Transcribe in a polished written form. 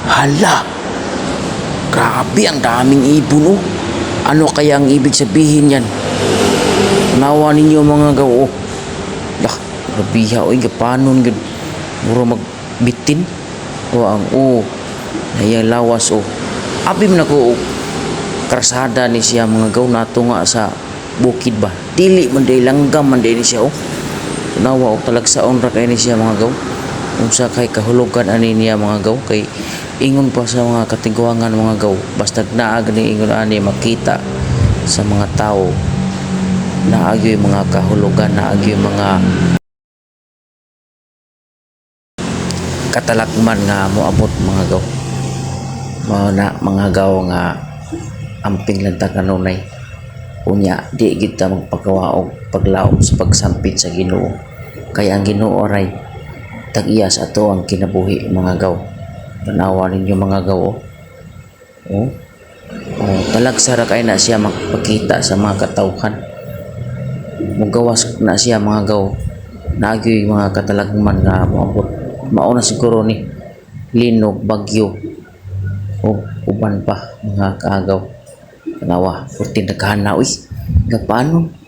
Hala, grabe ang daming ibon oh. Ano kaya ang ibig sabihin yan? Tanawa ninyo mga gaw oh. Lah, grabiha oy, gapanon gud. Muro magbitin. O ang nayang lawas oh. Abi man ako oh. Krasada ni siya mga gaw nato nga sa bukid ba. Dili man day langgam man day ni siya oh. Tanawa og talagsaon ra kay ni siya mga gaw. Unsa kay kahulugan ani niya mga gaw kay ingon pa sa mga katigwangan mga gaw basta naa gani ingon ani makita sa mga tao naagyo mga kahulugan naagyo mga katalakman nga moabot mga gaw mao na mga gaw nga amping lantag kanunay unya di gid ta magpagawaog paglaom sa pagsampit sa Ginoo kay ang Ginoo ray tag-iya sa ato ang kinabuhi mga gaw. Tanawa ninyo mga gaw oh. Talagsa ra kay na siya magpakita sa mga katawhan. Mugawas na siya mga gaw. Nagyoy mga katalagman nga moabot. Mauna siguro ni linog, bagyo o uban pa mga kaagaw. Tanawa, puti nagkahana uy. Gapanon